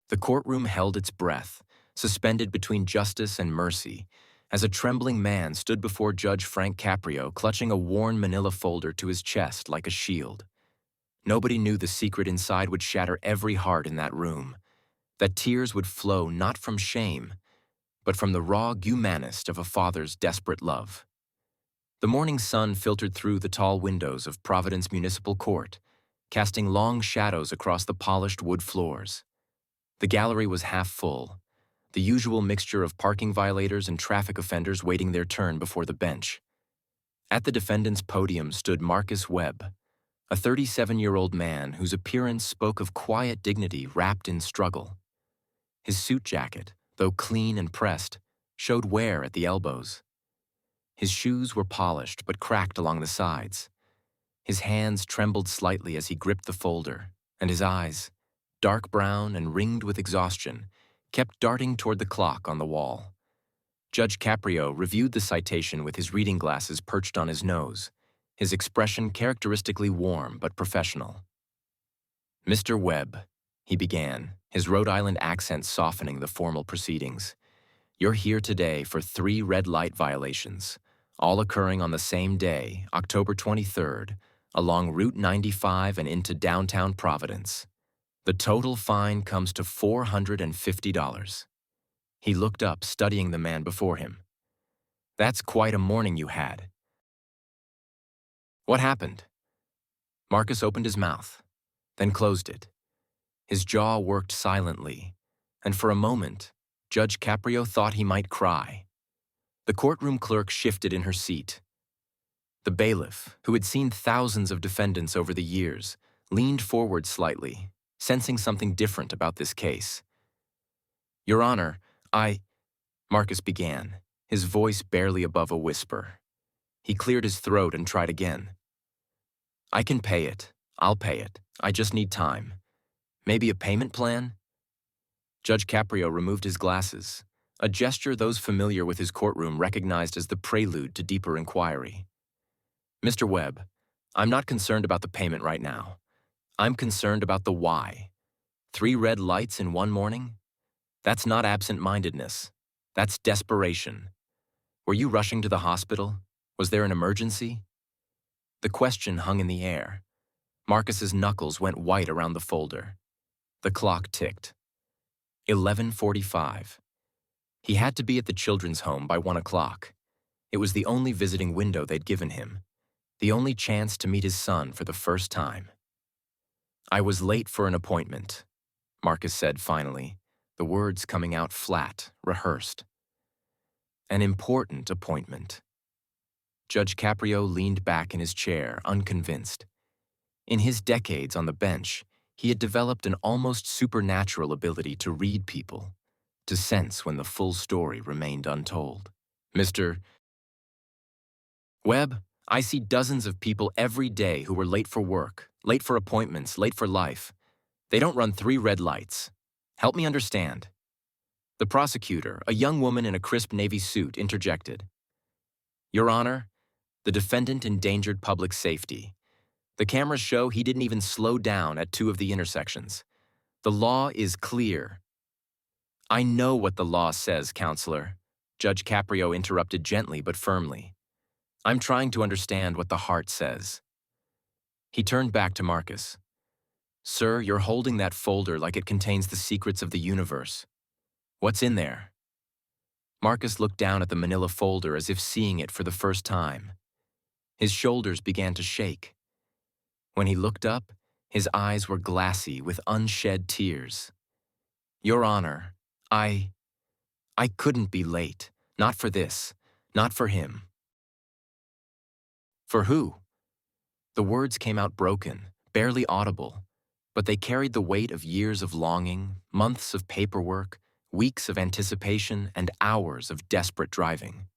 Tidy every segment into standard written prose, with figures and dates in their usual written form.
The courtroom held its breath, suspended between justice and mercy, as a trembling man stood before Judge Frank Caprio, clutching a worn manila folder to his chest like a shield. Nobody knew the secret inside would shatter every heart in that room, that tears would flow not from shame, but from the raw humanist of a father's desperate love. The morning sun filtered through the tall windows of Providence Municipal Court, casting long shadows across the polished wood floors. The gallery was half full, the usual mixture of parking violators and traffic offenders waiting their turn before the bench. At the defendant's podium stood Marcus Webb, a 37-year-old man whose appearance spoke of quiet dignity wrapped in struggle. His suit jacket, though clean and pressed, showed wear at the elbows. His shoes were polished but cracked along the sides. His hands trembled slightly as he gripped the folder, and his eyes, dark brown and ringed with exhaustion, kept darting toward the clock on the wall. Judge Caprio reviewed the citation with his reading glasses perched on his nose, his expression characteristically warm but professional. "Mr. Webb," he began, his Rhode Island accent softening the formal proceedings, "you're here today for 3 red light violations, all occurring on the same day, October 23rd, along Route 95 and into downtown Providence. The total fine comes to $450. He looked up, studying the man before him. "That's quite a morning you had. What happened?" Marcus opened his mouth, then closed it. His jaw worked silently, and for a moment, Judge Caprio thought he might cry. The courtroom clerk shifted in her seat. The bailiff, who had seen thousands of defendants over the years, leaned forward slightly, sensing something different about this case. "Your Honor, Marcus began, his voice barely above a whisper. He cleared his throat and tried again. "I can pay it. I'll pay it. I just need time. Maybe a payment plan?" Judge Caprio removed his glasses, a gesture those familiar with his courtroom recognized as the prelude to deeper inquiry. "Mr. Webb, I'm not concerned about the payment right now. I'm concerned about the why. 3 red lights in one morning? That's not absent-mindedness. That's desperation. Were you rushing to the hospital? Was there an emergency?" The question hung in the air. Marcus's knuckles went white around the folder. The clock ticked. 11:45. He had to be at the children's home by 1 o'clock. It was the only visiting window they'd given him, the only chance to meet his son for the first time. "I was late for an appointment," Marcus said finally, the words coming out flat, rehearsed. "An important appointment." Judge Caprio leaned back in his chair, unconvinced. In his decades on the bench, he had developed an almost supernatural ability to read people, to sense when the full story remained untold. "Mr. Webb, I see dozens of people every day who were late for work, late for appointments, late for life. They don't run 3 red lights. Help me understand." The prosecutor, a young woman in a crisp navy suit, interjected. "Your Honor, the defendant endangered public safety. The cameras show he didn't even slow down at 2 of the intersections. The law is clear." "I know what the law says, Counselor," Judge Caprio interrupted gently but firmly. "I'm trying to understand what the heart says." He turned back to Marcus. "Sir, you're holding that folder like it contains the secrets of the universe. What's in there?" Marcus looked down at the manila folder as if seeing it for the first time. His shoulders began to shake. When he looked up, his eyes were glassy with unshed tears. "Your Honor, I couldn't be late. Not for this. Not for him." "For who?" The words came out broken, barely audible, but they carried the weight of years of longing, months of paperwork, weeks of anticipation, and hours of desperate driving.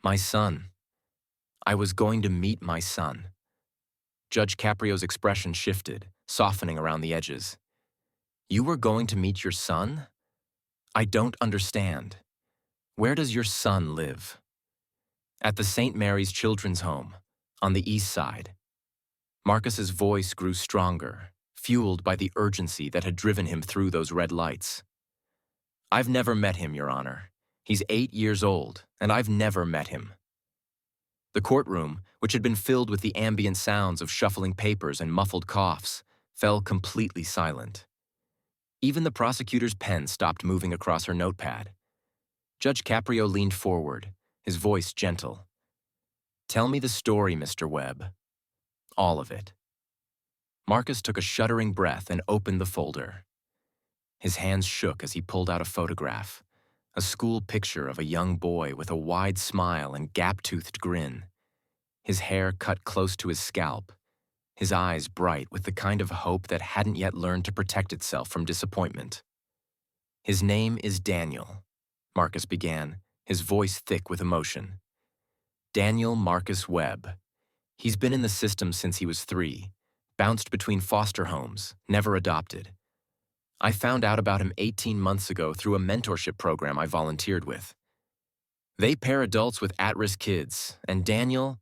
"My son. I was going to meet my son." Judge Caprio's expression shifted, softening around the edges. "You were going to meet your son? I don't understand. Where does your son live?" "At the St. Mary's Children's Home, on the east side." Marcus's voice grew stronger, fueled by the urgency that had driven him through those red lights. I've never met him, Your Honor. He's 8 years old, and I've never met him. The courtroom, which had been filled with the ambient sounds of shuffling papers and muffled coughs, fell completely silent. Even the prosecutor's pen stopped moving across her notepad. Judge Caprio leaned forward, his voice gentle. "Tell me the story, Mr. Webb. All of it." Marcus took a shuddering breath and opened the folder. His hands shook as he pulled out a photograph, a school picture of a young boy with a wide smile and gap-toothed grin. His hair cut close to his scalp, his eyes bright with the kind of hope that hadn't yet learned to protect itself from disappointment. "His name is Daniel," Marcus began, his voice thick with emotion. "Daniel Marcus Webb. He's been in the system since he was 3, bounced between foster homes, never adopted. I found out about him 18 months ago through a mentorship program I volunteered with. They pair adults with at-risk kids, and Daniel...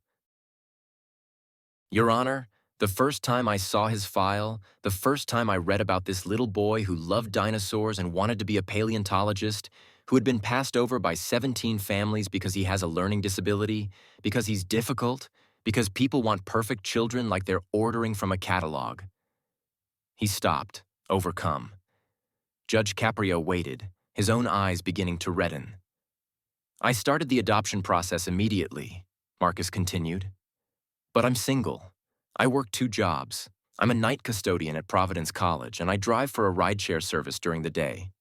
Your Honor, the first time I saw his file, the first time I read about this little boy who loved dinosaurs and wanted to be a paleontologist, who had been passed over by 17 families because he has a learning disability, because he's difficult, because people want perfect children like they're ordering from a catalog." He stopped, overcome. Judge Caprio waited, his own eyes beginning to redden. "I started the adoption process immediately," Marcus continued. "But I'm single. I work 2 jobs. I'm a night custodian at Providence College, and I drive for a rideshare service during the day.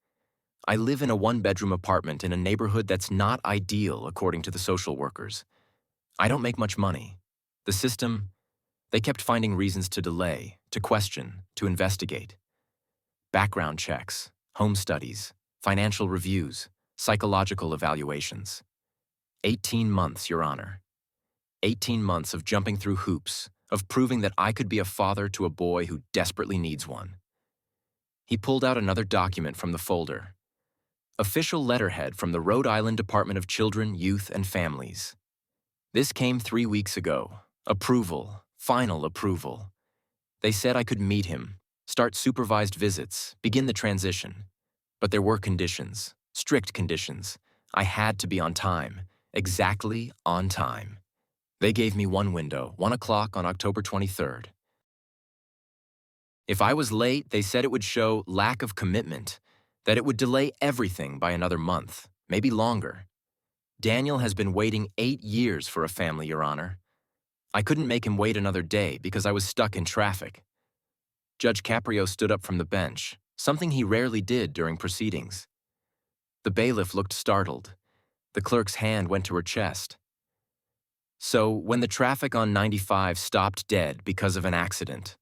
I live in a 1-bedroom apartment in a neighborhood that's not ideal, according to the social workers. I don't make much money. The system, they kept finding reasons to delay, to question, to investigate. Background checks, home studies, financial reviews, psychological evaluations. 18 months, Your Honor. 18 months of jumping through hoops, of proving that I could be a father to a boy who desperately needs one." He pulled out another document from the folder. Official letterhead from the Rhode Island Department of Children, Youth, and Families. "This came 3 weeks ago. Approval, final approval. They said I could meet him, start supervised visits, begin the transition. But there were conditions, strict conditions. I had to be on time, exactly on time. They gave me one window, 1 o'clock on October 23rd. If I was late, they said it would show lack of commitment, that it would delay everything by another month, maybe longer. Daniel has been waiting 8 years for a family, Your Honor. I couldn't make him wait another day because I was stuck in traffic." Judge Caprio stood up from the bench, something he rarely did during proceedings. The bailiff looked startled. The clerk's hand went to her chest. "So, when the traffic on 95 stopped dead because of an accident,"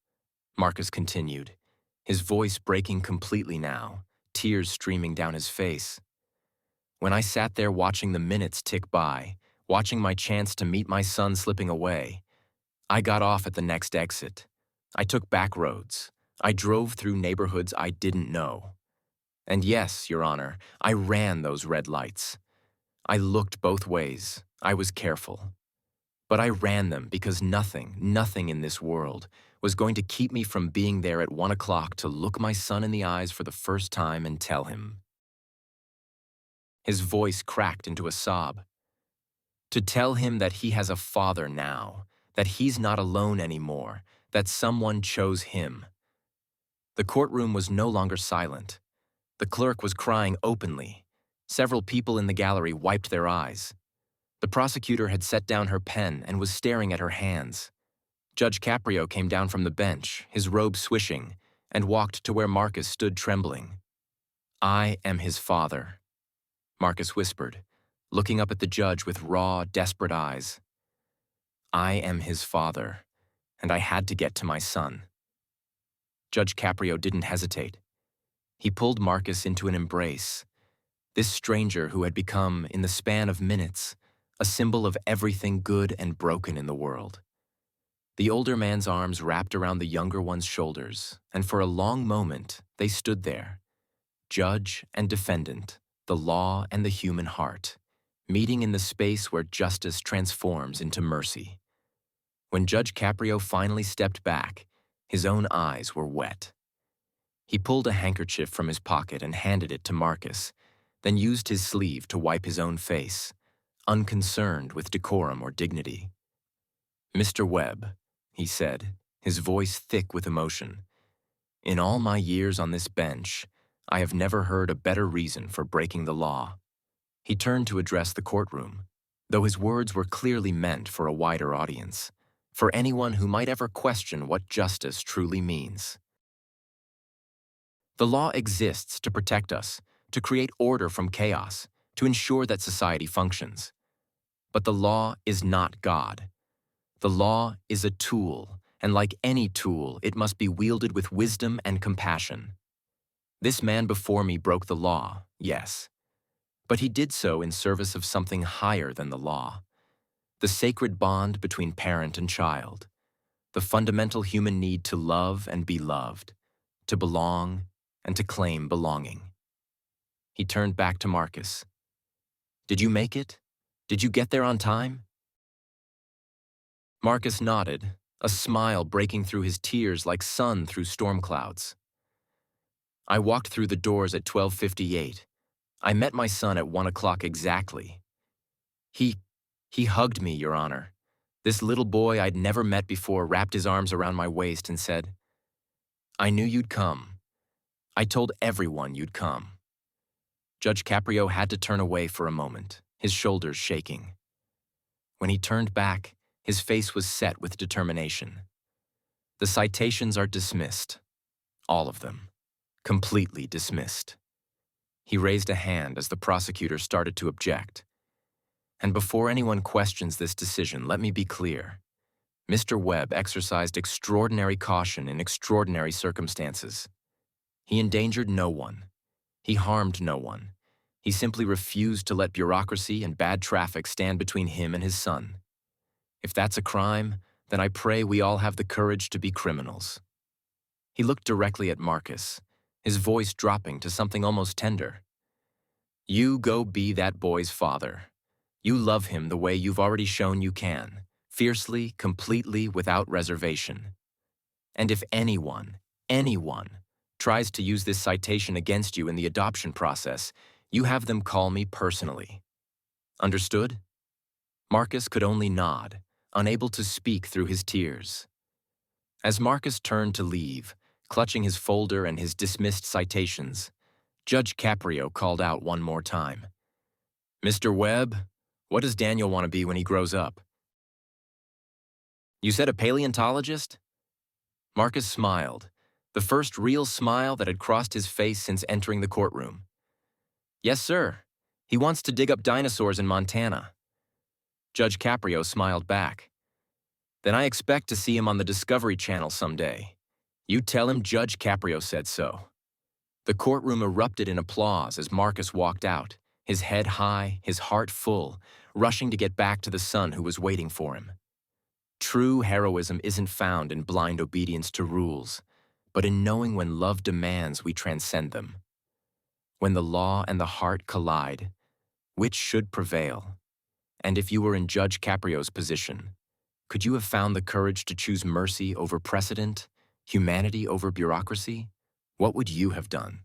Marcus continued, his voice breaking completely now, tears streaming down his face. "When I sat there watching the minutes tick by, watching my chance to meet my son slipping away, I got off at the next exit. I took back roads. I drove through neighborhoods I didn't know. And yes, Your Honor, I ran those red lights. I looked both ways. I was careful. But I ran them because nothing in this world was going to keep me from being there at 1 o'clock to look my son in the eyes for the first time and tell him." His voice cracked into a sob. "To tell him that he has a father now, that he's not alone anymore, that someone chose him." The courtroom was no longer silent. The clerk was crying openly. Several people in the gallery wiped their eyes. The prosecutor had set down her pen and was staring at her hands. Judge Caprio came down from the bench, his robe swishing, and walked to where Marcus stood trembling. "I am his father," Marcus whispered, looking up at the judge with raw, desperate eyes. "I am his father, and I had to get to my son." Judge Caprio didn't hesitate. He pulled Marcus into an embrace. This stranger who had become, in the span of minutes, a symbol of everything good and broken in the world. The older man's arms wrapped around the younger one's shoulders, and for a long moment they stood there, judge and defendant, the law and the human heart, meeting in the space where justice transforms into mercy. When Judge Caprio finally stepped back, His own eyes were wet. He pulled a handkerchief from his pocket and handed it to Marcus, then used his sleeve to wipe his own face, unconcerned with decorum or dignity. "Mr. Webb," he said, his voice thick with emotion, "in all my years on this bench, I have never heard a better reason for breaking the law." He turned to address the courtroom, though his words were clearly meant for a wider audience, for anyone who might ever question what justice truly means. The law exists to protect us, to create order from chaos, to ensure that society functions. But the law is not God. The law is a tool, and like any tool, it must be wielded with wisdom and compassion. This man before me broke the law, yes, but he did so in service of something higher than the law, the sacred bond between parent and child, the fundamental human need to love and be loved, to belong and to claim belonging. He turned back to Marcus. "Did you make it? Did you get there on time?" Marcus nodded, a smile breaking through his tears like sun through storm clouds. "I walked through the doors at 12:58. I met my son at 1 o'clock exactly. He hugged me, Your Honor. This little boy I'd never met before wrapped his arms around my waist and said, 'I knew you'd come. I told everyone you'd come.'" Judge Caprio had to turn away for a moment, his shoulders shaking. When he turned back, his face was set with determination. "The citations are dismissed. All of them. Completely dismissed." He raised a hand as the prosecutor started to object. "And before anyone questions this decision, let me be clear. Mr. Webb exercised extraordinary caution in extraordinary circumstances. He endangered no one. He harmed no one. He simply refused to let bureaucracy and bad traffic stand between him and his son. If that's a crime, then I pray we all have the courage to be criminals." He looked directly at Marcus, his voice dropping to something almost tender. "You go be that boy's father. You love him the way you've already shown you can, fiercely, completely, without reservation. And if anyone tries to use this citation against you in the adoption process, you have them call me personally. Understood?" Marcus could only nod, unable to speak through his tears. As Marcus turned to leave, clutching his folder and his dismissed citations, Judge Caprio called out one more time. "Mr. Webb, what does Daniel want to be when he grows up?" "You said a paleontologist?" Marcus smiled, the first real smile that had crossed his face since entering the courtroom. "Yes, sir. He wants to dig up dinosaurs in Montana." Judge Caprio smiled back. "Then I expect to see him on the Discovery Channel someday. You tell him Judge Caprio said so." The courtroom erupted in applause as Marcus walked out, his head high, his heart full, rushing to get back to the son who was waiting for him. True heroism isn't found in blind obedience to rules, but in knowing when love demands we transcend them. When the law and the heart collide, which should prevail? And if you were in Judge Caprio's position, could you have found the courage to choose mercy over precedent, humanity over bureaucracy? What would you have done?